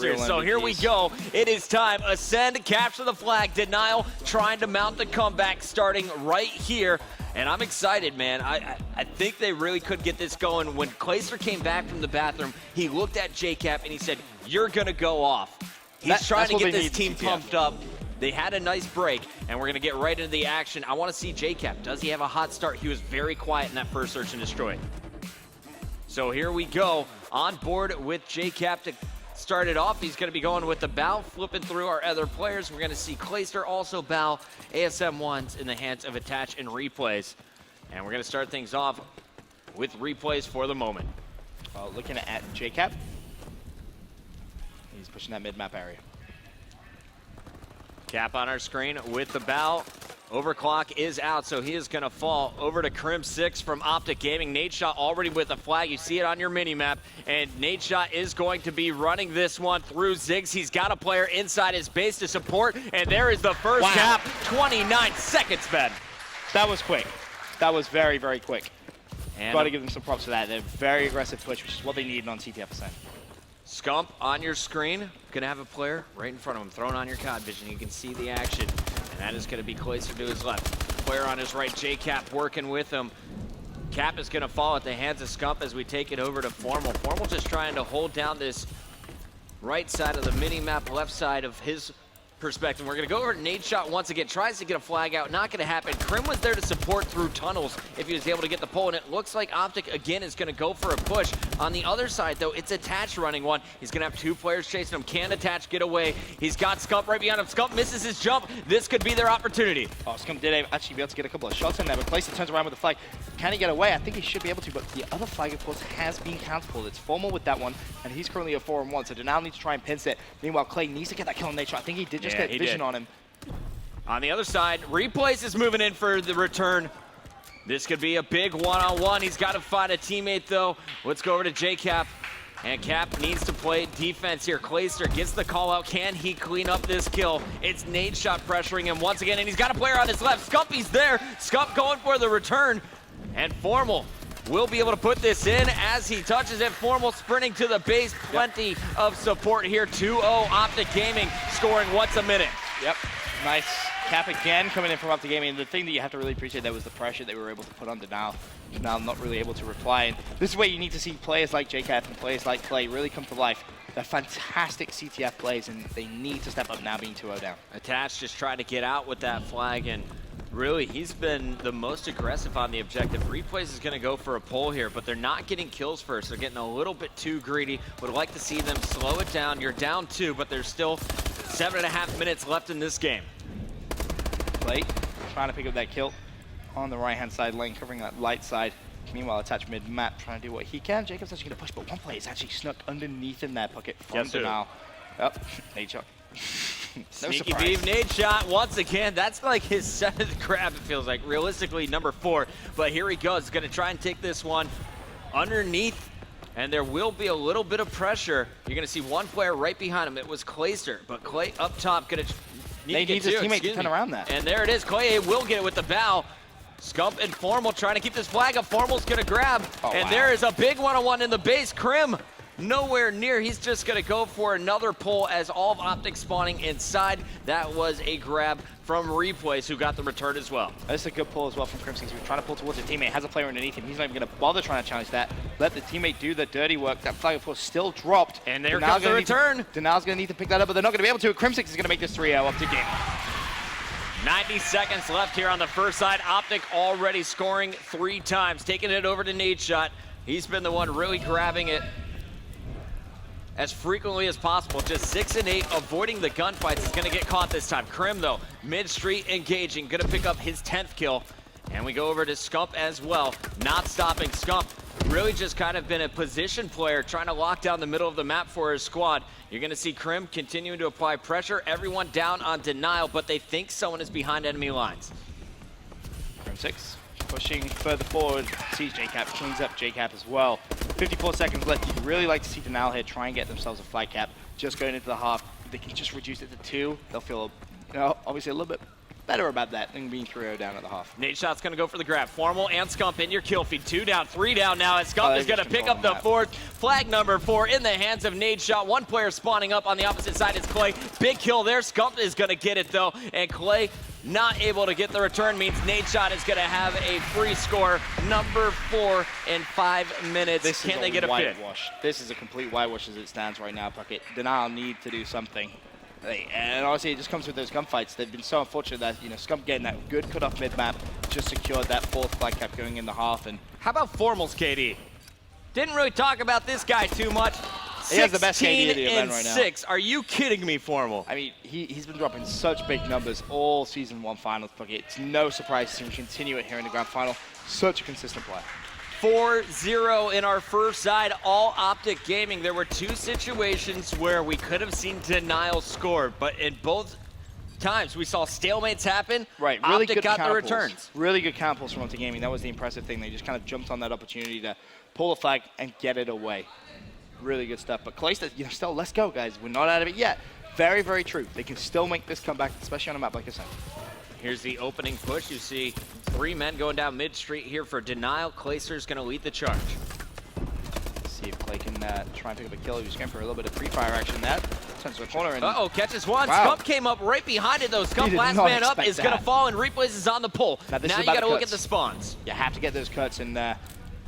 answers. So here we go. It is time. Ascend, capture the flag. Denial trying to mount the comeback starting right here. And I'm excited, man. I think they really could get this going. When Clayster came back from the bathroom, he looked at JCap and he said, "You're going to go off." He's trying to get this team pumped up. They had a nice break, and we're going to get right into the action. I want to see JCap. Does he have a hot start? He was very quiet in that first search and destroy. So here we go. On board with JCap to start it off. He's going to be going with the bow, flipping through our other players. We're going to see Clayster also bow, ASM1s in the hands of Attach and Replays. And we're going to start things off with Replays for the moment. Looking at JCap. He's pushing that mid-map area. Cap on our screen with the bow. Overclock is out, so he is going to fall over to Crim6 from OpTic Gaming. Nadeshot already with a flag. You see it on your mini-map. And Nadeshot is going to be running this one through Ziggs. He's got a player inside his base to support. And there is the first cap. 29 seconds, Ben. That was quick. That was very, very quick. And got to give them some props for that. They're very aggressive push, which is what they needed on CTF Ascend. Scump on your screen. Gonna have a player right in front of him, thrown on your COD vision. You can see the action. And that is gonna be Clayster to his left. Player on his right, JCap working with him. Cap is gonna fall at the hands of Scump as we take it over to Formal. Formal just trying to hold down this right side of the mini-map, left side of his perspective. We're gonna go over to Nadeshot once again, tries to get a flag out, not gonna happen. Crim was there to support through tunnels if he was able to get the pull, and it looks like OpTic again is gonna go for a push. On the other side though, it's Attach running one. He's gonna have two players chasing him. Can Attach get away? He's got Scump right behind him. Scump misses his jump. This could be their opportunity. Oh, Scump did actually be able to get a couple of shots in there, but Clayster turns around with the flag. Can he get away? I think he should be able to, but the other flag, of course, has been counterpulled. It's Formal with that one, and he's currently a 4-1, so Denal needs to try and pinch it. Meanwhile, Clay needs to get that kill on Nadeshot. I think he did just get vision on him. On the other side, Replays is moving in for the return. This could be a big one-on-one. He's got to find a teammate, though. Let's go over to JCap. And Cap needs to play defense here. Clayster gets the call out. Can he clean up this kill? It's Nadeshot pressuring him once again, and he's got a player on his left. Scumpy's there. Scump going for the return. And Formal will be able to put this in as he touches it. Formal sprinting to the base. Plenty of support here. 2-0 OpTic Gaming scoring once a minute. Yep, nice. Cap again coming in from OpTic Gaming. And the thing that you have to really appreciate there was the pressure they were able to put on Denal. Denal not really able to reply. And this is where you need to see players like JCap and players like Clay really come to life. They're fantastic CTF plays, and they need to step up now being 2-0 down. Attach just trying to get out with that flag, and really, he's been the most aggressive on the objective. Replays is going to go for a pull here, but they're not getting kills first. They're getting a little bit too greedy. Would like to see them slow it down. You're down 2, but there's still 7.5 minutes left in this game. Clay trying to pick up that kill on the right-hand side lane, covering that light side. Meanwhile, Attach mid-map trying to do what he can. Jacob's actually going to push, but one player is actually snuck underneath in that pocket from Denal. Yep, Nadeshot. Sneaky beef Nadeshot once again. That's like his 7th grab, it feels like. Realistically, number 4. But here he goes. He's going to try and take this one underneath. And there will be a little bit of pressure. You're going to see one player right behind him. It was Clayster. But Clay up top going to need his teammate to turn around that. And there it is. Clay will get it with the bow. Scump and Formal trying to keep this flag up. Formal's going to grab. And there is a big one-on-one in the base. Crim nowhere near. He's just going to go for another pull as all of OpTic spawning inside. That was a grab from Replays, who got the return as well. That's a good pull as well from Crimson. He was trying to pull towards his teammate, has a player underneath him. He's not even going to bother trying to challenge that. Let the teammate do the dirty work. That flag, of course, still dropped. And there comes the return. Denal's going to need to pick that up, but they're not going to be able to. Crimson is going to make this 3-0 OpTic game. 90 seconds left here on the first side. OpTic already scoring 3 times, taking it over to Nadeshot. He's been the one really grabbing it as frequently as possible. Just 6 and 8, avoiding the gunfights. He's gonna get caught this time. Crim though, mid-street engaging, gonna pick up his 10th kill. And we go over to Scump as well, not stopping. Scump really just kind of been a position player, trying to lock down the middle of the map for his squad. You're gonna see Crim continuing to apply pressure. Everyone down on Denial, but they think someone is behind enemy lines. Crim6 pushing further forward, sees JCap, cleans up JCap as well. 54 seconds left. You'd really like to see Denial here try and get themselves a flag cap. Just going into the half, if they can just reduce it to 2, they'll feel, you know, obviously a little bit better about that than being 3-0 down at the half. Nate Shot's going to go for the grab. Formal and Scump in your kill feed. 2 down, 3 down now as Scump is going to pick up the 4th. Flag number 4 in the hands of Nate Shot. One player spawning up on the opposite side is Clay. Big kill there. Scump is going to get it though, and Clay not able to get the return means Nate Shot is going to have a free score, number 4 in 5 minutes. Can they get a whitewash? This is a complete whitewash as it stands right now, Puckett. Denial need to do something. And honestly, it just comes with those gunfights. They've been so unfortunate that, you know, Scump getting that good cut-off mid-map just secured that 4th flag cap going in the half. And how about Formals, KD? Didn't really talk about this guy too much. He has the best KD of the event right now. 6. Are you kidding me, Formal? I mean, he's been dropping such big numbers all Season 1 finals, Puckett. It's no surprise to see him continue it here in the grand final. Such a consistent player. 4-0 in our first side, all OpTic Gaming. There were 2 situations where we could have seen Denial score, but in both times we saw stalemates happen. Right, really OpTic good got the counterpulls. returns. Really good counterpulls from OpTic Gaming. That was the impressive thing. They just kind of jumped on that opportunity to pull the flag and get it away. Really good stuff. But Clayster, you know, still, let's go, guys. We're not out of it yet. Very, very true. They can still make this comeback, especially on a map like I said. Here's the opening push. You see 3 men going down mid-street here for Denial. Clayster's going to lead the charge. See if Clay can try and pick up a kill. He was going for a little bit of pre-fire action there. Turns to the corner. And uh-oh, catches one. Wow. Scump came up right behind it, though. Scump, last man up, is going to fall, and Replays is on the pole. Now you got to look at the spawns. You have to get those cuts, and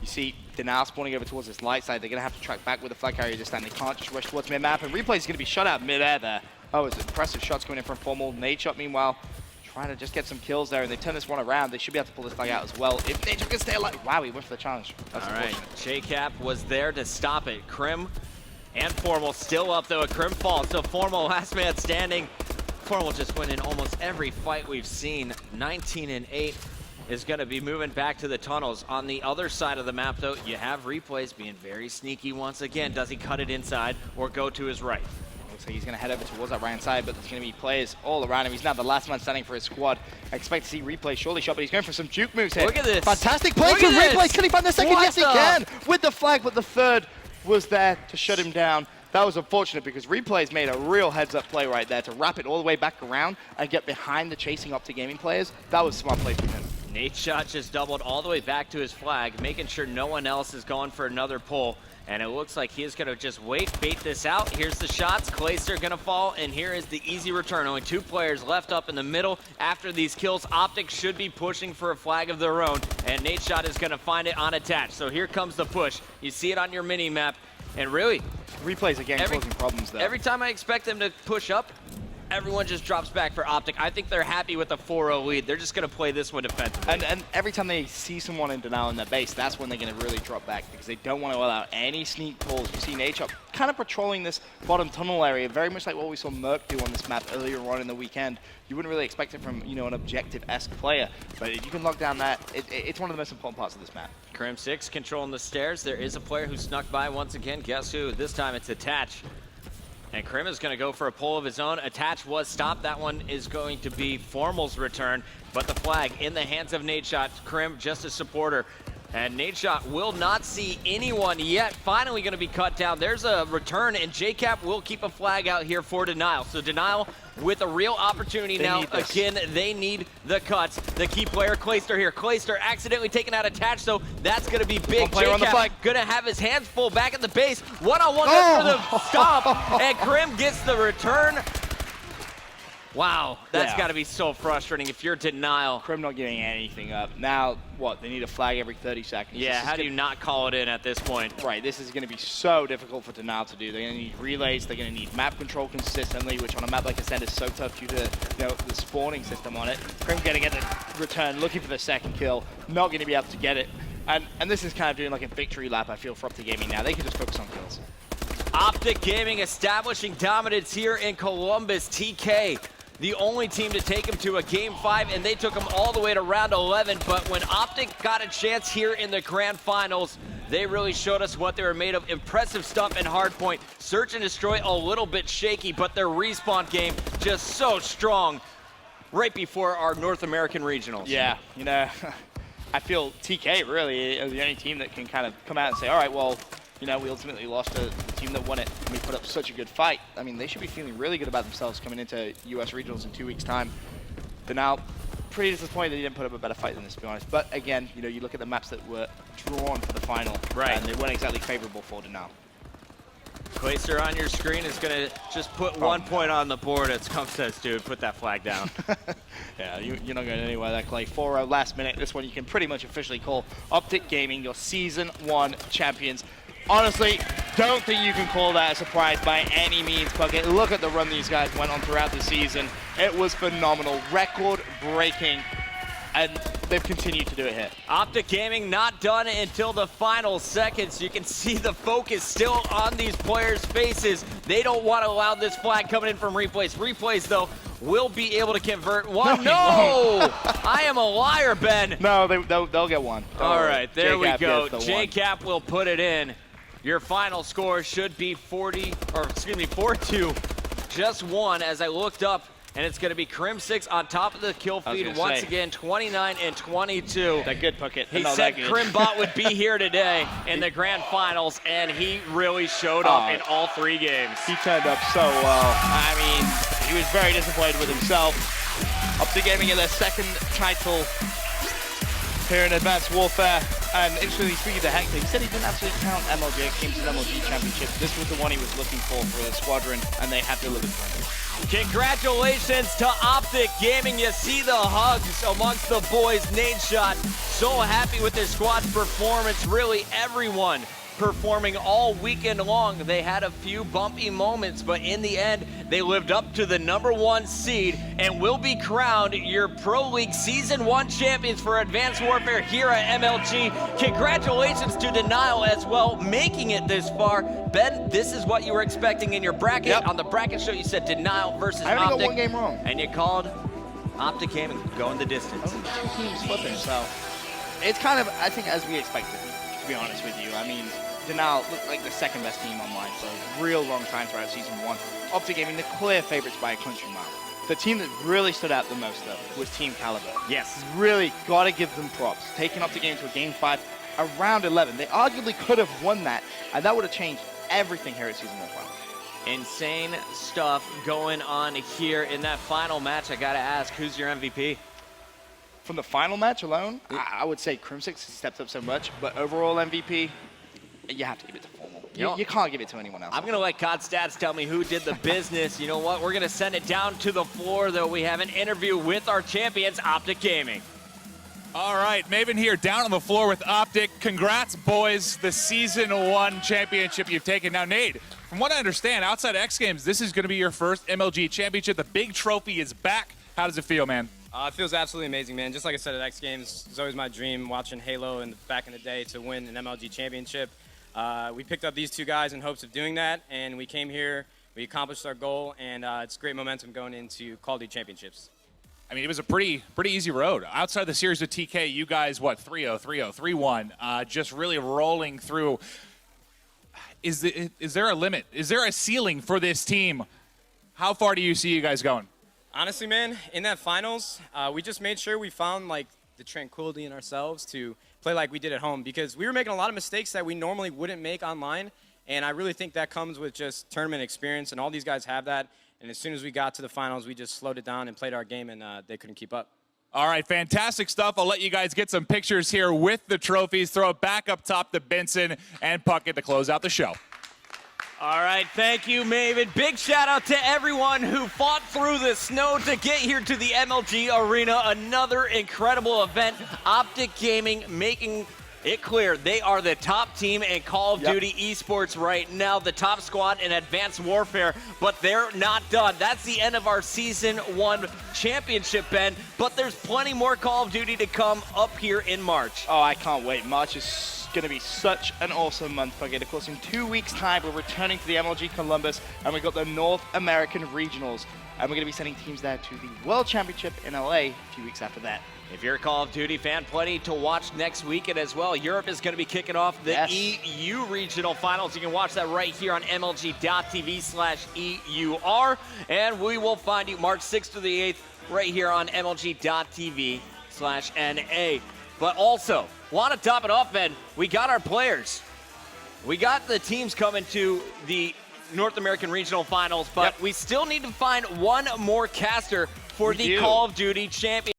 you see Denial spawning over towards this light side. They're going to have to track back with the flag carrier this time. They can't just rush towards mid-map, and Replays is going to be shot out mid-air there. Oh, it's impressive shots coming in from Formal. Nate Shot, meanwhile, trying to just get some kills there, and they turn this one around. They should be able to pull this flag out as well. If Nate Shot can stay alive. Wow, he went for the challenge. That's all right, JCap was there to stop it. Krim and Formal still up, though. A Krim falls, so Formal last man standing. Formal just winning almost every fight we've seen. 19-8 is going to be moving back to the tunnels. On the other side of the map, though, you have Replays being very sneaky once again. Does he cut it inside or go to his right? Looks like he's going to head over towards that right side, but there's going to be players all around him. He's now the last man standing for his squad. I expect to see Replay surely shot, but he's going for some juke moves here. Look at this. Fantastic play from Replay. Can he find the second? Yes, he can. With the flag, but the 3rd was there to shut him down. That was unfortunate because Replay's made a real heads-up play right there to wrap it all the way back around and get behind the chasing OpTic Gaming players. That was a smart play from him. Nate Shot just doubled all the way back to his flag, making sure no one else is going for another pull. And it looks like he is going to just bait this out. Here's the shots. Clayster going to fall, and here is the easy return. Only 2 players left up in the middle. After these kills, OpTic should be pushing for a flag of their own, and Nate Shot is going to find it unattached. So here comes the push. You see it on your mini-map, and really, Replays again causing problems there. Every time I expect them to push up, everyone just drops back for OpTic. I think they're happy with the 4-0 lead. They're just going to play this one defensively. And every time they see someone in Denial in their base, that's when they're going to really drop back because they don't want to allow any sneak pulls. You see Nate Shot kind of patrolling this bottom tunnel area, very much like what we saw Merc do on this map earlier on in the weekend. You wouldn't really expect it from, you know, an objective-esque player, but if you can lock down that, it's one of the most important parts of this map. Krim 6 controlling the stairs. There is a player who snuck by once again. Guess who? This time it's Attach. And Krim is going to go for a pull of his own. Attach was stopped. That one is going to be Formal's return, but the flag in the hands of Nate Shot. Krim just a supporter. And Nate Shot will not see anyone yet. Finally going to be cut down. There's a return, and JCap will keep a flag out here for Denial. So Denial with a real opportunity now. Again, they need the cuts. The key player, Clayster here. Clayster accidentally taken out Attach, so that's going to be big. JCap going to have his hands full back at the base. One-on-one for the stop, and Krim gets the return. Wow, that's got to be so frustrating if you're Denial. Krim not giving anything up. Now, what, they need a flag every 30 seconds. Yeah, how do you not call it in at this point? Right, this is going to be so difficult for Denial to do. They're going to need relays, they're going to need map control consistently, which on a map like I said is so tough due to, you know, the spawning system on it. Krim going to get the return, looking for the second kill, not going to be able to get it. And this is kind of doing like a victory lap, I feel, for OpTic Gaming now. They can just focus on kills. OpTic Gaming establishing dominance here in Columbus. TK, the only team to take him to a Game 5, and they took him all the way to round 11. But when OpTic got a chance here in the grand finals, they really showed us what they were made of. Impressive stuff in hardpoint. Search and destroy a little bit shaky, but their respawn game just so strong right before our North American regionals. Yeah, you know, I feel TK really is the only team that can kind of come out and say, all right, well, you know, we ultimately lost to the team that won it, and we put up such a good fight. I mean, they should be feeling really good about themselves coming into US Regionals in 2 weeks' time. Denal, pretty disappointed that he didn't put up a better fight than this, to be honest. But again, you know, you look at the maps that were drawn for the final, and they weren't exactly favorable for Denal. Clayster on your screen is going to just put 1 point on the board. It's Scump says, dude, put that flag down. Yeah, you're not going anywhere there, Clay. 4-0 last minute. This one you can pretty much officially call OpTic Gaming your Season 1 champions. Honestly, don't think you can call that a surprise by any means, Bucket. Look at the run these guys went on throughout the season. It was phenomenal, record-breaking, and they've continued to do it here. OpTic Gaming not done until the final seconds. You can see the focus still on these players' faces. They don't want to allow this flag coming in from replays. Replays, though, will be able to convert one. No! I am a liar, Ben. No, they'll get one. All right, there we go. JCap will put it in. Your final score should be 4-2, just one, as I looked up, and it's going to be Crim6 on top of the kill feed once again, 29 and 22. That good, Puckett. He said Crimbot would be here today in the grand finals, and he really showed up in all 3 games. He turned up so well. I mean, he was very disappointed with himself. OpTic Gaming in their second title here in Advanced Warfare. And interestingly speaking to Hector, he said he didn't actually count MLG Games and MLG Championship. This was the one he was looking for the squadron, and they have delivered for him. Congratulations to OpTic Gaming. You see the hugs amongst the boys. Nadeshot, so happy with their squad's performance. Really, everyone performing all weekend long. They had a few bumpy moments, but in the end, they lived up to the #1 seed and will be crowned your Pro League Season 1 champions for Advanced Warfare here at MLG. Congratulations to Denial as well, making it this far. Ben, this is what you were expecting in your bracket. Yep. On the bracket show, you said Denial versus OpTic. I only got one game wrong. And you called OpTic Gaming going the distance. Only 2 teams flipping, so it's kind of, I think, as we expected, to be honest with you. I mean, Denal looked like the second best team online for a real long time throughout Season 1. OpTic Gaming, the clear favorites by a country mile. The team that really stood out the most, though, was Team Caliber. Yes. Really got to give them props. Taking OpTic Gaming to a Game 5 around 11. They arguably could have won that, and that would have changed everything here at Season 1 Finals. Insane stuff going on here in that final match. I got to ask, who's your MVP? From the final match alone, I would say Crim6 has stepped up so much, but overall MVP, you have to give it to Formal. You can't give it to anyone else. I'm going to let COD Stats tell me who did the business. You know what? We're going to send it down to the floor, though. We have an interview with our champions, OpTic Gaming. All right, Maven here down on the floor with OpTic. Congrats, boys. The Season 1 championship you've taken. Now, Nate, from what I understand, outside of X Games, this is going to be your first MLG championship. The big trophy is back. How does it feel, man? It feels absolutely amazing, man. Just like I said at X Games, it was always my dream watching Halo back in the day to win an MLG championship. We picked up these 2 guys in hopes of doing that, and we came here, we accomplished our goal, and it's great momentum going into Call of Duty championships. I mean, it was a pretty easy road. Outside the series with TK, you guys, what, 3-0, 3-0, 3-1, just really rolling through. Is there a limit? Is there a ceiling for this team? How far do you see you guys going? Honestly, man, in that finals, we just made sure we found like the tranquility in ourselves to play like we did at home, because we were making a lot of mistakes that we normally wouldn't make online, and I really think that comes with just tournament experience, and all these guys have that. And as soon as we got to the finals, we just slowed it down and played our game, and they couldn't keep up. All right, fantastic stuff. I'll let you guys get some pictures here with the trophies. Throw it back up top to Benson and Puckett to close out the show. All right, thank you, Maven. Big shout out to everyone who fought through the snow to get here to the MLG Arena. Another incredible event. OpTic Gaming making it clear they are the top team in Call of Duty esports right now, the top squad in Advanced Warfare, but they're not done. That's the end of our Season 1 championship, Ben, but there's plenty more Call of Duty to come up here in March. Oh, I can't wait. March is going to be such an awesome month. Of course, in 2 weeks' time, we're returning to the MLG Columbus, and we've got the North American Regionals, and we're going to be sending teams there to the World Championship in LA a few weeks after that. If you're a Call of Duty fan, plenty to watch next weekend as well. Europe is going to be kicking off the EU Regional Finals. You can watch that right here on MLG.TV/EUR. And we will find you March 6th to the 8th right here on MLG.TV/NA. But also, want to top it off, Ben, we got our players. We got the teams coming to the North American Regional Finals, but we still need to find one more caster for We the do. Call of Duty Champions.